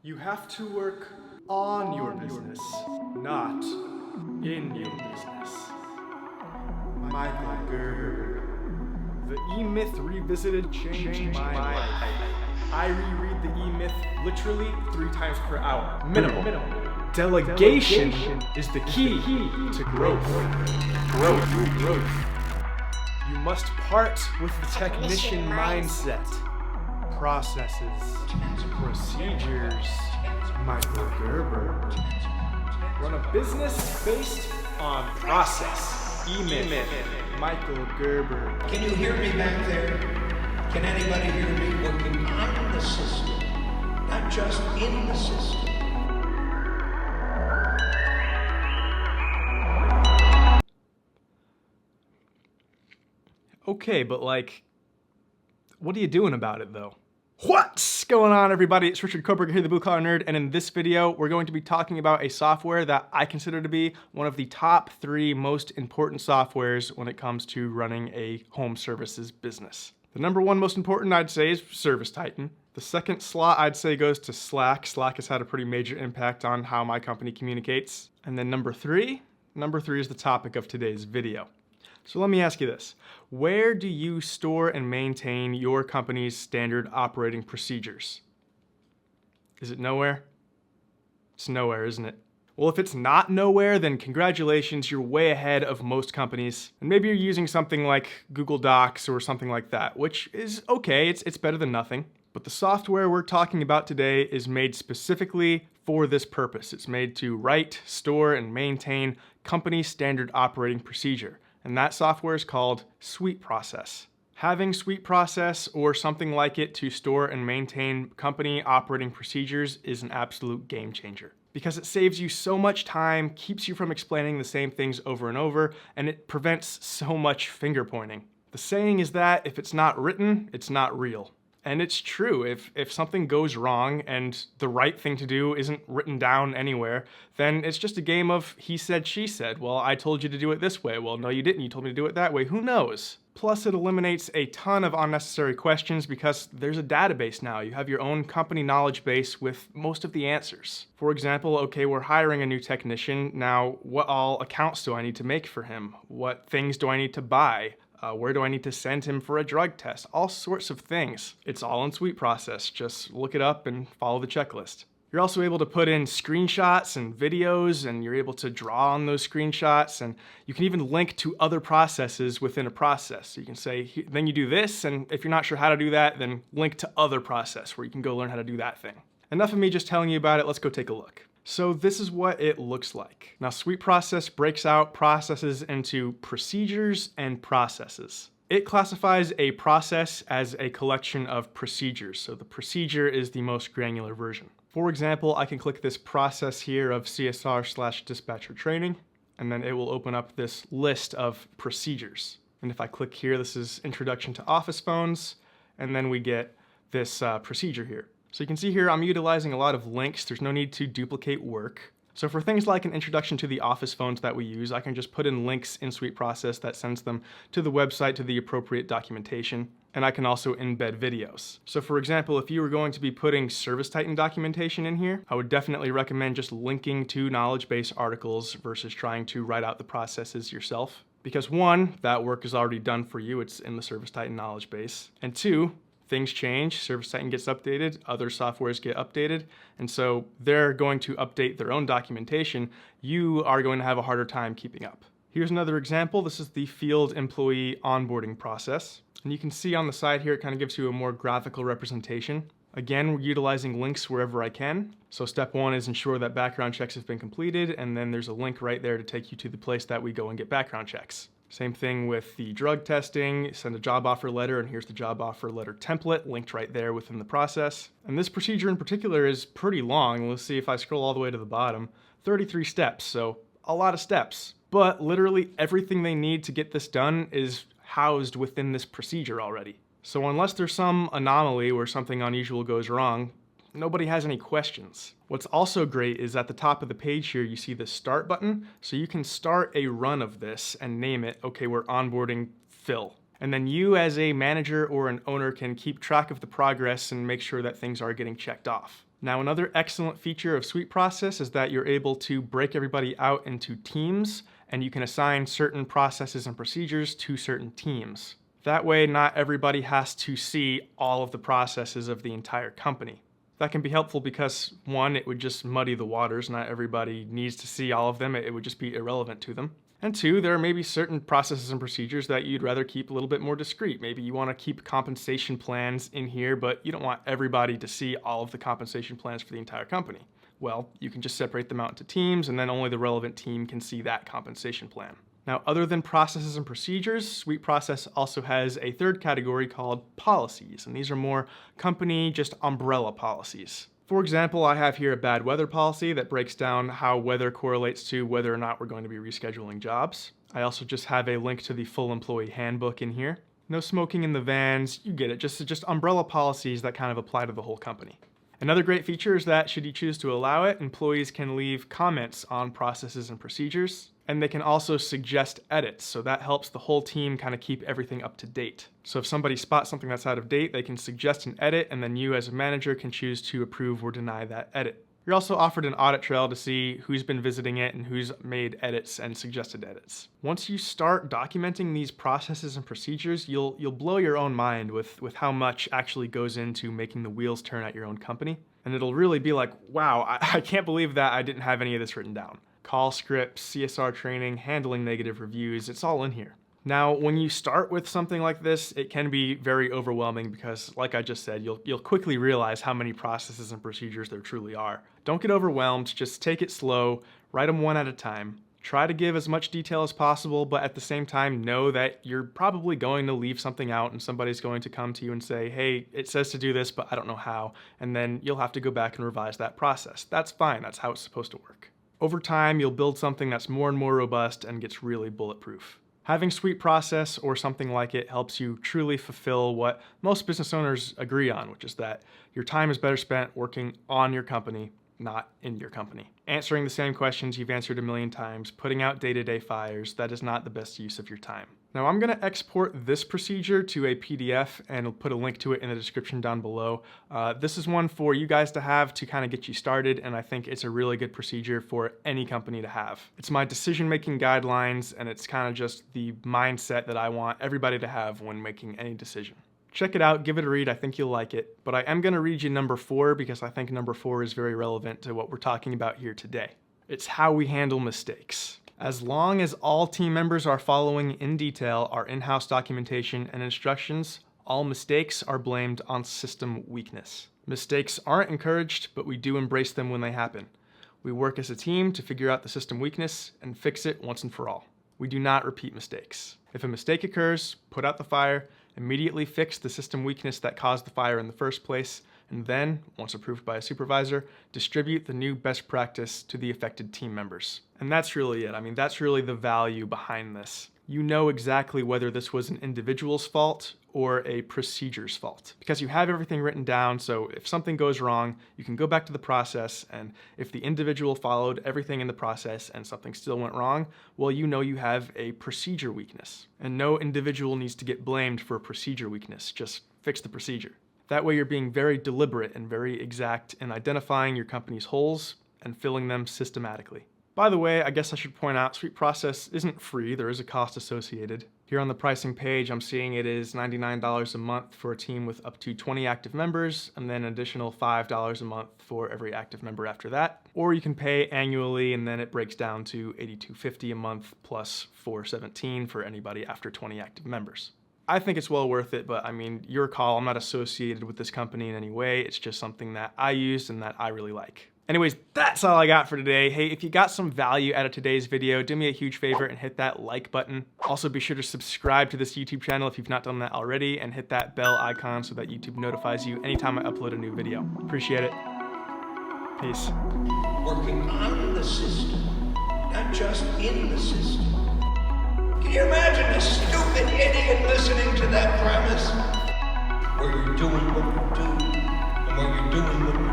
You have to work on your business, not in your business. Michael Gerber. The E-Myth Revisited changed my life. I reread the E-Myth literally 3 times per hour. Minimum. Delegation is the key to growth. You must part with the technician mindset. Processes, procedures, Michael Gerber. Run a business based on process. E-Myth, Michael Gerber. Can you hear me back there? Can anybody hear me working on the system, not just in the system? Okay, but what are you doing about it though? What's going on, everybody? It's Richard Koberger here, the Blue Collar Nerd, and in this video, we're going to be talking about a software that I consider to be one of the top 3 most important softwares when it comes to running a home services business. The number 1 most important, I'd say, is ServiceTitan. The second slot, I'd say, goes to Slack. Slack has had a pretty major impact on how my company communicates. And then number 3 is the topic of today's video. So let me ask you this. Where do you store and maintain your company's standard operating procedures? Is it nowhere? It's nowhere, isn't it? Well, if it's not nowhere, then congratulations, you're way ahead of most companies. And maybe you're using something like Google Docs or something like that, which is okay, it's better than nothing. But the software we're talking about today is made specifically for this purpose. It's made to write, store, and maintain company standard operating procedure. And that software is called SweetProcess. Having SweetProcess or something like it to store and maintain company operating procedures is an absolute game changer, because it saves you so much time, keeps you from explaining the same things over and over, and it prevents so much finger pointing. The saying is that if it's not written, it's not real. And it's true. If something goes wrong and the right thing to do isn't written down anywhere, then it's just a game of he said, she said. Well, I told you to do it this way. Well, no, you didn't. You told me to do it that way. Who knows? Plus, it eliminates a ton of unnecessary questions because there's a database now. You have your own company knowledge base with most of the answers. For example, okay, we're hiring a new technician. Now, what all accounts do I need to make for him? What things do I need to buy? Where do I need to send him for a drug test? All sorts of things. It's all in SweetProcess. Just look it up and follow the checklist. You're also able to put in screenshots and videos, and you're able to draw on those screenshots, and you can even link to other processes within a process. So you can say, then you do this, and if you're not sure how to do that, then link to other process where you can go learn how to do that thing. Enough of me just telling you about it, let's go take a look. So this is what it looks like. Now, SweetProcess breaks out processes into procedures and processes. It classifies a process as a collection of procedures. So the procedure is the most granular version. For example, I can click this process here of CSR/dispatcher training, and then it will open up this list of procedures. And if I click here, this is introduction to office phones, and then we get this procedure here. So you can see here I'm utilizing a lot of links. There's no need to duplicate work. So for things like an introduction to the office phones that we use, I can just put in links in SweetProcess that sends them to the website to the appropriate documentation. And I can also embed videos. So for example, if you were going to be putting ServiceTitan documentation in here, I would definitely recommend just linking to knowledge base articles versus trying to write out the processes yourself. Because 1, that work is already done for you. It's in the ServiceTitan knowledge base. And 2, things change, ServiceTitan gets updated, other softwares get updated, and so they're going to update their own documentation. You are going to have a harder time keeping up. Here's another example. This is the field employee onboarding process. And you can see on the side here, it kind of gives you a more graphical representation. Again, we're utilizing links wherever I can. So step 1 is ensure that background checks have been completed, and then there's a link right there to take you to the place that we go and get background checks. Same thing with the drug testing, send a job offer letter, and here's the job offer letter template linked right there within the process. And this procedure in particular is pretty long. Let's see if I scroll all the way to the bottom. 33 steps, so a lot of steps. But literally everything they need to get this done is housed within this procedure already. So unless there's some anomaly where something unusual goes wrong, nobody has any questions. What's also great is at the top of the page here, you see the start button. So you can start a run of this and name it, okay, we're onboarding Phil. And then you as a manager or an owner can keep track of the progress and make sure that things are getting checked off. Now, another excellent feature of SweetProcess is that you're able to break everybody out into teams, and you can assign certain processes and procedures to certain teams. That way, not everybody has to see all of the processes of the entire company. That can be helpful because, one, it would just muddy the waters. Not everybody needs to see all of them. It would just be irrelevant to them. And two, there are maybe certain processes and procedures that you'd rather keep a little bit more discreet. Maybe you want to keep compensation plans in here, but you don't want everybody to see all of the compensation plans for the entire company. Well, you can just separate them out into teams, and then only the relevant team can see that compensation plan. Now, other than processes and procedures, SweetProcess also has a third category called policies, and these are more company, just umbrella policies. For example, I have here a bad weather policy that breaks down how weather correlates to whether or not we're going to be rescheduling jobs. I also just have a link to the full employee handbook in here. No smoking in the vans, you get it, just umbrella policies that kind of apply to the whole company. Another great feature is that, should you choose to allow it, employees can leave comments on processes and procedures, and they can also suggest edits, so that helps the whole team kind of keep everything up to date. So if somebody spots something that's out of date, they can suggest an edit, and then you as a manager can choose to approve or deny that edit. You're also offered an audit trail to see who's been visiting it and who's made edits and suggested edits. Once you start documenting these processes and procedures, you'll blow your own mind with how much actually goes into making the wheels turn at your own company. And it'll really be like, wow, I can't believe that I didn't have any of this written down. Call scripts, CSR training, handling negative reviews, it's all in here. Now, when you start with something like this, it can be very overwhelming because, like I just said, you'll quickly realize how many processes and procedures there truly are. Don't get overwhelmed, just take it slow, write them one at a time. Try to give as much detail as possible, but at the same time, know that you're probably going to leave something out and somebody's going to come to you and say, hey, it says to do this, but I don't know how. And then you'll have to go back and revise that process. That's fine, that's how it's supposed to work. Over time, you'll build something that's more and more robust and gets really bulletproof. Having SweetProcess or something like it helps you truly fulfill what most business owners agree on, which is that your time is better spent working on your company, not in your company. Answering the same questions you've answered a million times, putting out day-to-day fires, that is not the best use of your time. Now, I'm going to export this procedure to a PDF and I'll put a link to it in the description down below. This is one for you guys to have to kind of get you started, and I think it's a really good procedure for any company to have. It's my decision-making guidelines, and it's kind of just the mindset that I want everybody to have when making any decision. Check it out, give it a read, I think you'll like it. But I am going to read you number 4 because I think number 4 is very relevant to what we're talking about here today. It's how we handle mistakes. As long as all team members are following in detail our in-house documentation and instructions, all mistakes are blamed on system weakness. Mistakes aren't encouraged, but we do embrace them when they happen. We work as a team to figure out the system weakness and fix it once and for all. We do not repeat mistakes. If a mistake occurs, put out the fire, immediately fix the system weakness that caused the fire in the first place, and then, once approved by a supervisor, distribute the new best practice to the affected team members. And that's really it. I mean, that's really the value behind this. You know exactly whether this was an individual's fault or a procedure's fault, because you have everything written down, so if something goes wrong, you can go back to the process, and if the individual followed everything in the process and something still went wrong, well, you know you have a procedure weakness. And no individual needs to get blamed for a procedure weakness, just fix the procedure. That way you're being very deliberate and very exact in identifying your company's holes and filling them systematically. By the way, I guess I should point out, SweetProcess isn't free, there is a cost associated. Here on the pricing page, I'm seeing it is $99 a month for a team with up to 20 active members, and then an additional $5 a month for every active member after that. Or you can pay annually, and then it breaks down to $82.50 a month plus $417 for anybody after 20 active members. I think it's well worth it, but I mean, your call. I'm not associated with this company in any way. It's just something that I use and that I really like. Anyways, that's all I got for today. Hey, if you got some value out of today's video, do me a huge favor and hit that like button. Also, be sure to subscribe to this YouTube channel if you've not done that already, and hit that bell icon so that YouTube notifies you anytime I upload a new video. Appreciate it. Peace. Working on the system, not just in the system. Can you imagine a stupid idiot listening to that premise? Where you're doing what you do, and where you're doing what you